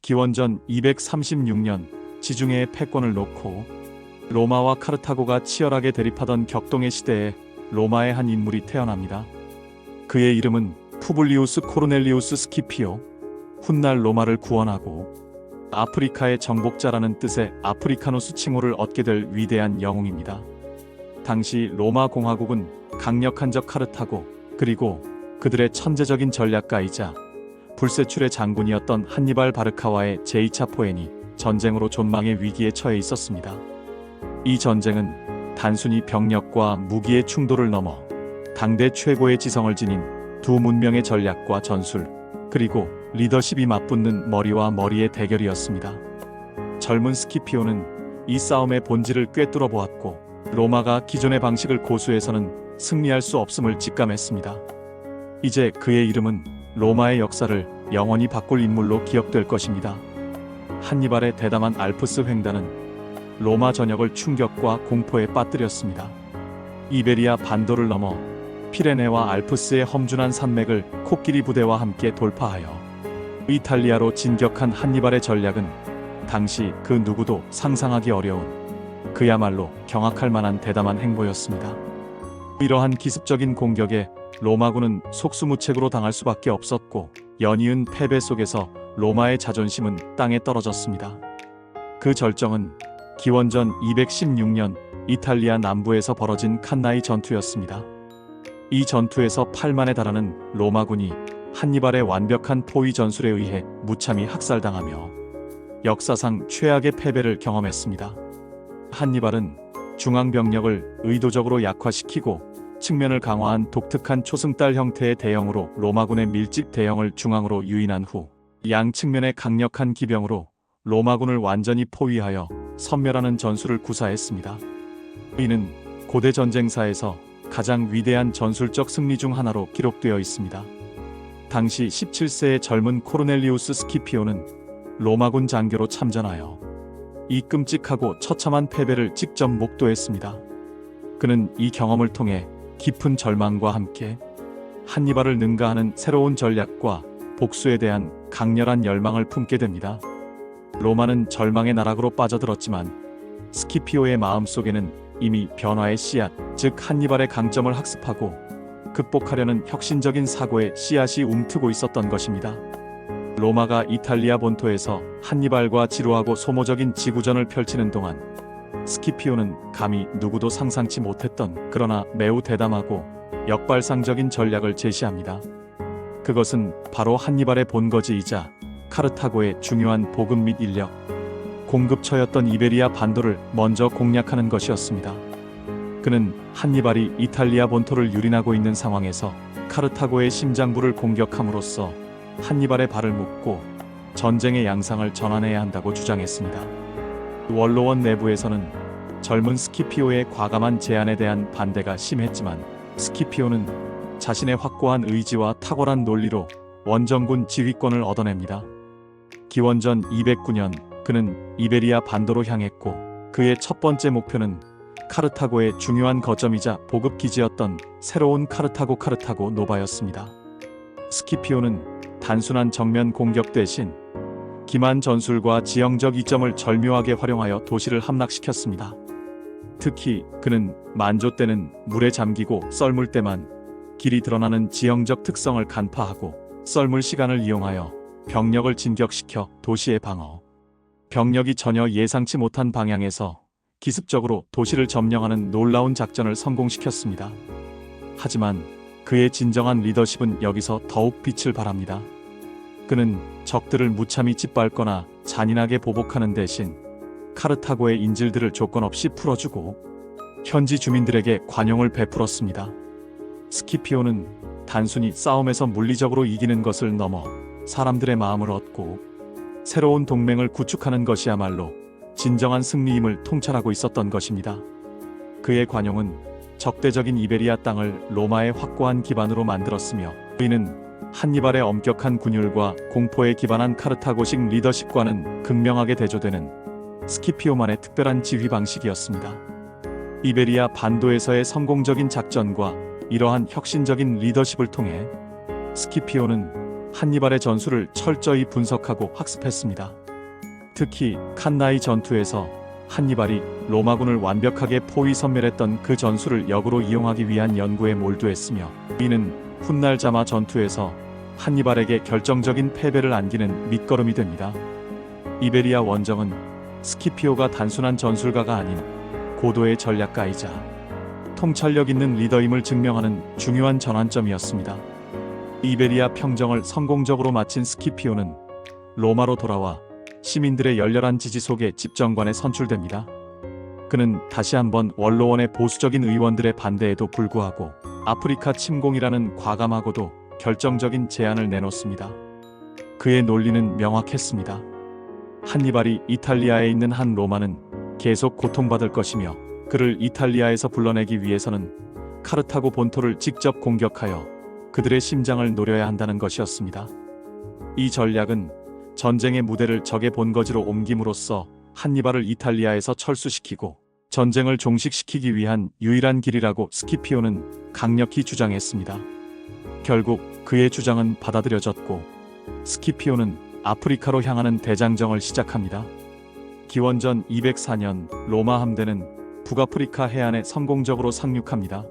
기원전 236년 지중해의 패권을 놓고 로마와 카르타고가 치열하게 대립하던 격동의 시대에 로마의 한 인물이 태어납니다. 그의 이름은 푸블리우스 코르넬리우스 스키피오. 훗날 로마를 구원하고 아프리카의 정복자라는 뜻의 아프리카누스 칭호를 얻게 될 위대한 영웅입니다. 당시 로마 공화국은 강력한 적 카르타고, 그리고 그들의 천재적인 전략가이자 불세출의 장군이었던 한니발 바르카와의 제2차 포엔이 전쟁으로 존망의 위기에 처해 있었습니다. 이 전쟁은 단순히 병력과 무기의 충돌을 넘어 당대 최고의 지성을 지닌 두 문명의 전략과 전술, 그리고 리더십이 맞붙는 머리와 머리의 대결이었습니다. 젊은 스키피오는 이 싸움의 본질을 꿰뚫어 보았고, 로마가 기존의 방식을 고수해서는 승리할 수 없음을 직감했습니다. 이제 그의 이름은 로마의 역사를 영원히 바꿀 인물로 기억될 것입니다. 한니발의 대담한 알프스 횡단은 로마 전역을 충격과 공포에 빠뜨렸습니다. 이베리아 반도를 넘어 피레네와 알프스의 험준한 산맥을 코끼리 부대와 함께 돌파하여 이탈리아로 진격한 한니발의 전략은 당시 그 누구도 상상하기 어려운, 그야말로 경악할 만한 대담한 행보였습니다. 이러한 기습적인 공격에 로마군은 속수무책으로 당할 수밖에 없었고, 연이은 패배 속에서 로마의 자존심은 땅에 떨어졌습니다. 그 절정은 기원전 216년 이탈리아 남부에서 벌어진 칸나이 전투였습니다. 이 전투에서 8만에 달하는 로마군이 한니발의 완벽한 포위 전술에 의해 무참히 학살당하며 역사상 최악의 패배를 경험했습니다. 한니발은 중앙병력을 의도적으로 약화시키고 측면을 강화한 독특한 초승달 형태의 대형으로 로마군의 밀집 대형을 중앙으로 유인한 후 양 측면의 강력한 기병으로 로마군을 완전히 포위하여 섬멸하는 전술을 구사했습니다. 이는 고대 전쟁사에서 가장 위대한 전술적 승리 중 하나로 기록되어 있습니다. 당시 17세의 젊은 코르넬리우스 스키피오는 로마군 장교로 참전하여 이 끔찍하고 처참한 패배를 직접 목도했습니다. 그는 이 경험을 통해 깊은 절망과 함께 한니발을 능가하는 새로운 전략과 복수에 대한 강렬한 열망을 품게 됩니다. 로마는 절망의 나락으로 빠져들었지만 스키피오의 마음속에는 이미 변화의 씨앗, 즉 한니발의 강점을 학습하고 극복하려는 혁신적인 사고의 씨앗이 움트고 있었던 것입니다. 로마가 이탈리아 본토에서 한니발과 지루하고 소모적인 지구전을 펼치는 동안 스키피오는 감히 누구도 상상치 못했던, 그러나 매우 대담하고 역발상적인 전략을 제시합니다. 그것은 바로 한니발의 본거지이자 카르타고의 중요한 보급 및 인력, 공급처였던 이베리아 반도를 먼저 공략하는 것이었습니다. 그는 한니발이 이탈리아 본토를 유린하고 있는 상황에서 카르타고의 심장부를 공격함으로써 한니발의 발을 묶고 전쟁의 양상을 전환해야 한다고 주장했습니다. 원로원 내부에서는 젊은 스키피오의 과감한 제안에 대한 반대가 심했지만, 스키피오는 자신의 확고한 의지와 탁월한 논리로 원정군 지휘권을 얻어냅니다. 기원전 209년 그는 이베리아 반도로 향했고, 그의 첫 번째 목표는 카르타고의 중요한 거점이자 보급 기지였던 새로운 카르타고 노바였습니다. 스키피오는 단순한 정면 공격 대신 기만 전술과 지형적 이점을 절묘하게 활용하여 도시를 함락시켰습니다. 특히 그는 만조 때는 물에 잠기고 썰물 때만 길이 드러나는 지형적 특성을 간파하고, 썰물 시간을 이용하여 병력을 진격시켜 도시의 방어, 병력이 전혀 예상치 못한 방향에서 기습적으로 도시를 점령하는 놀라운 작전을 성공시켰습니다. 하지만 그의 진정한 리더십은 여기서 더욱 빛을 발합니다. 그는 적들을 무참히 짓밟거나 잔인하게 보복하는 대신 카르타고의 인질들을 조건 없이 풀어주고 현지 주민들에게 관용을 베풀었습니다. 스키피오는 단순히 싸움에서 물리적으로 이기는 것을 넘어 사람들의 마음을 얻고 새로운 동맹을 구축하는 것이야말로 진정한 승리임을 통찰하고 있었던 것입니다. 그의 관용은 적대적인 이베리아 땅을 로마의 확고한 기반으로 만들었으며, 이는 한니발의 엄격한 군율과 공포에 기반한 카르타고식 리더십과는 극명하게 대조되는 스키피오만의 특별한 지휘 방식이었습니다. 이베리아 반도에서의 성공적인 작전과 이러한 혁신적인 리더십을 통해 스키피오는 한니발의 전술을 철저히 분석하고 학습했습니다. 특히 칸나이 전투에서 한니발이 로마군을 완벽하게 포위 섬멸했던 그 전술을 역으로 이용하기 위한 연구에 몰두했으며, 이는 훗날 자마 전투에서 한니발에게 결정적인 패배를 안기는 밑거름이 됩니다. 이베리아 원정은 스키피오가 단순한 전술가가 아닌 고도의 전략가이자 통찰력 있는 리더임을 증명하는 중요한 전환점이었습니다. 이베리아 평정을 성공적으로 마친 스키피오는 로마로 돌아와 시민들의 열렬한 지지 속에 집정관에 선출됩니다. 그는 다시 한번 원로원의 보수적인 의원들의 반대에도 불구하고 아프리카 침공이라는 과감하고도 결정적인 제안을 내놓습니다. 그의 논리는 명확했습니다. 한니발이 이탈리아에 있는 한 로마는 계속 고통받을 것이며, 그를 이탈리아에서 불러내기 위해서는 카르타고 본토를 직접 공격하여 그들의 심장을 노려야 한다는 것이었습니다. 이 전략은 전쟁의 무대를 적의 본거지로 옮김으로써 한니발을 이탈리아에서 철수시키고 전쟁을 종식시키기 위한 유일한 길이라고 스키피오는 강력히 주장했습니다. 결국 그의 주장은 받아들여졌고 스키피오는 아프리카로 향하는 대장정을 시작합니다. 기원전 204년 로마 함대는 북아프리카 해안에 성공적으로 상륙합니다.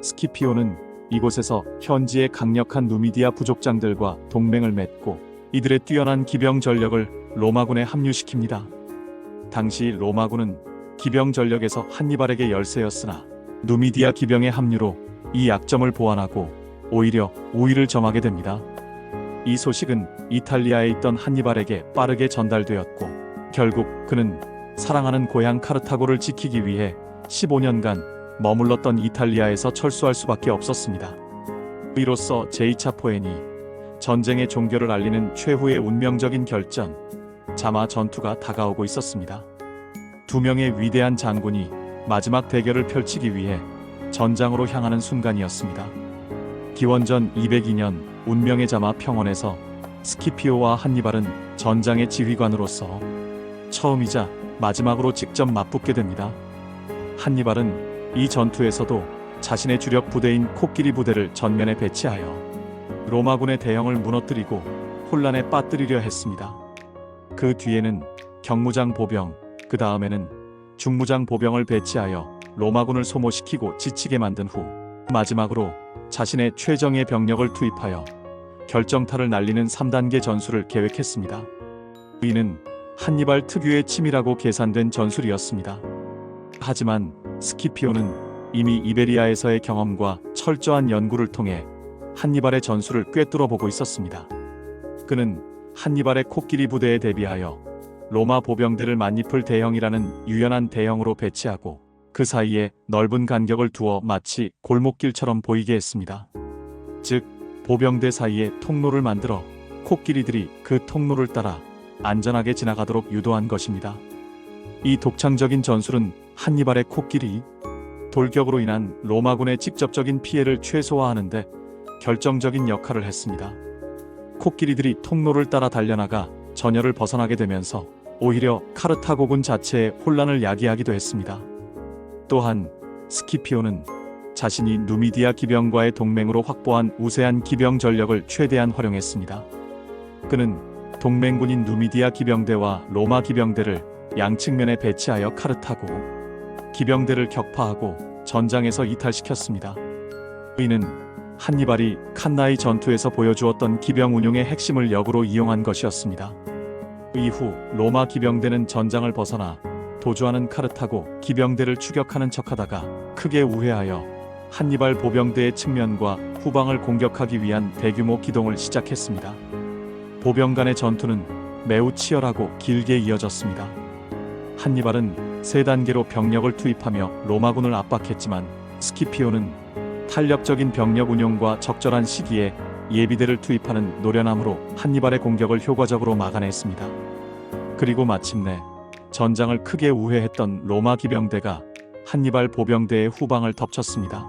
스키피오는 이곳에서 현지의 강력한 누미디아 부족장들과 동맹을 맺고 이들의 뛰어난 기병 전력을 로마군에 합류시킵니다. 당시 로마군은 기병 전력에서 한니발에게 열세였으나 누미디아 기병의 합류로 이 약점을 보완하고 오히려 우위를 점하게 됩니다. 이 소식은 이탈리아에 있던 한니발에게 빠르게 전달되었고, 결국 그는 사랑하는 고향 카르타고를 지키기 위해 15년간 머물렀던 이탈리아에서 철수할 수밖에 없었습니다. 이로써 제2차 포에니 전쟁의 종결을 알리는 최후의 운명적인 결전, 자마 전투가 다가오고 있었습니다. 두 명의 위대한 장군이 마지막 대결을 펼치기 위해 전장으로 향하는 순간이었습니다. 기원전 202년 운명의 자마 평원에서 스키피오와 한니발은 전장의 지휘관으로서 처음이자 마지막으로 직접 맞붙게 됩니다. 한니발은 이 전투에서도 자신의 주력 부대인 코끼리 부대를 전면에 배치하여 로마군의 대형을 무너뜨리고 혼란에 빠뜨리려 했습니다. 그 뒤에는 경무장 보병, 그 다음에는 중무장 보병을 배치하여 로마군을 소모시키고 지치게 만든 후 마지막으로 자신의 최정예 병력을 투입하여 결정타를 날리는 3단계 전술을 계획했습니다. 이는 한니발 특유의 치밀하고 계산된 전술이었습니다. 하지만 스키피오는 이미 이베리아에서의 경험과 철저한 연구를 통해 한니발의 전술을 꿰뚫어 보고 있었습니다. 그는 한니발의 코끼리 부대에 대비하여 로마 보병대를 만입을 대형이라는 유연한 대형으로 배치하고 그 사이에 넓은 간격을 두어 마치 골목길처럼 보이게 했습니다. 즉, 보병대 사이에 통로를 만들어 코끼리들이 그 통로를 따라 안전하게 지나가도록 유도한 것입니다. 이 독창적인 전술은 한니발의 코끼리 돌격으로 인한 로마군의 직접적인 피해를 최소화하는 데 결정적인 역할을 했습니다. 코끼리들이 통로를 따라 달려나가 전열을 벗어나게 되면서 오히려 카르타고군 자체에 혼란을 야기하기도 했습니다. 또한 스키피오는 자신이 누미디아 기병과의 동맹으로 확보한 우세한 기병 전력을 최대한 활용했습니다. 그는 동맹군인 누미디아 기병대와 로마 기병대를 양측면에 배치하여 카르타고 기병대를 격파하고 전장에서 이탈시켰습니다. 이는 한니발이 칸나이 전투에서 보여주었던 기병 운용의 핵심을 역으로 이용한 것이었습니다. 이후 로마 기병대는 전장을 벗어나 도주하는 카르타고 기병대를 추격하는 척하다가 크게 우회하여 한니발 보병대의 측면과 후방을 공격하기 위한 대규모 기동을 시작했습니다. 보병 간의 전투는 매우 치열하고 길게 이어졌습니다. 한니발은 3단계로 병력을 투입하며 로마군을 압박했지만 스키피오는 탄력적인 병력 운용과 적절한 시기에 예비대를 투입하는 노련함으로 한니발의 공격을 효과적으로 막아냈습니다. 그리고 마침내 전장을 크게 우회했던 로마 기병대가 한니발 보병대의 후방을 덮쳤습니다.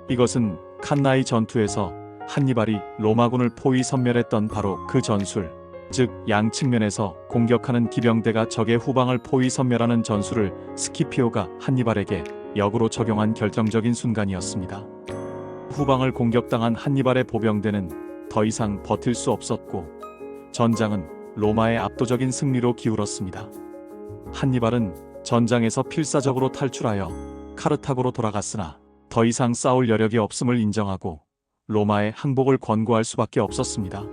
이것은 칸나이 전투에서 한니발이 로마군을 포위 섬멸했던 바로 그 전술, 즉 양측면에서 공격하는 기병대가 적의 후방을 포위 섬멸하는 전술을 스키피오가 한니발에게 역으로 적용한 결정적인 순간이었습니다. 후방을 공격당한 한니발의 보병대는 더 이상 버틸 수 없었고 전장은 로마의 압도적인 승리로 기울었습니다. 한니발은 전장에서 필사적으로 탈출하여 카르타고로 돌아갔으나 더 이상 싸울 여력이 없음을 인정하고 로마의 항복을 권고할 수밖에 없었습니다.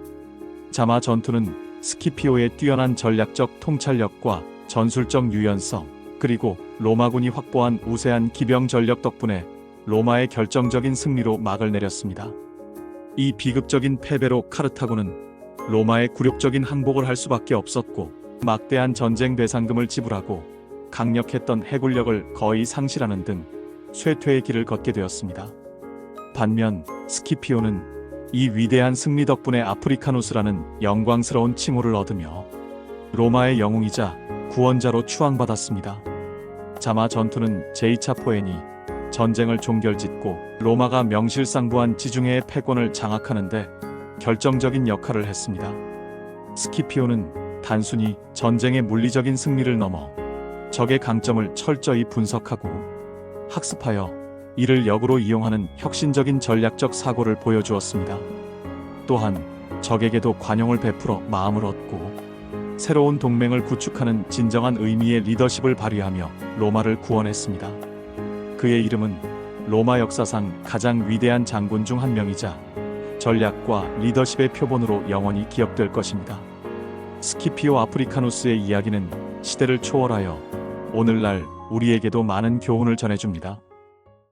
자마 전투는 스키피오의 뛰어난 전략적 통찰력과 전술적 유연성, 그리고 로마군이 확보한 우세한 기병 전력 덕분에 로마의 결정적인 승리로 막을 내렸습니다. 이 비극적인 패배로 카르타고는 로마의 굴욕적인 항복을 할 수밖에 없었고 막대한 전쟁 배상금을 지불하고 강력했던 해군력을 거의 상실하는 등 쇠퇴의 길을 걷게 되었습니다. 반면 스키피오는 이 위대한 승리 덕분에 아프리카누스라는 영광스러운 칭호를 얻으며 로마의 영웅이자 구원자로 추앙받았습니다. 자마 전투는 제2차 포엔이 전쟁을 종결짓고 로마가 명실상부한 지중해의 패권을 장악하는데 결정적인 역할을 했습니다. 스키피오는 단순히 전쟁의 물리적인 승리를 넘어 적의 강점을 철저히 분석하고 학습하여 이를 역으로 이용하는 혁신적인 전략적 사고를 보여주었습니다. 또한 적에게도 관용을 베풀어 마음을 얻고 새로운 동맹을 구축하는 진정한 의미의 리더십을 발휘하며 로마를 구원했습니다. 그의 이름은 로마 역사상 가장 위대한 장군 중 한 명이자 전략과 리더십의 표본으로 영원히 기억될 것입니다. 스키피오 아프리카누스의 이야기는 시대를 초월하여 오늘날 우리에게도 많은 교훈을 전해줍니다.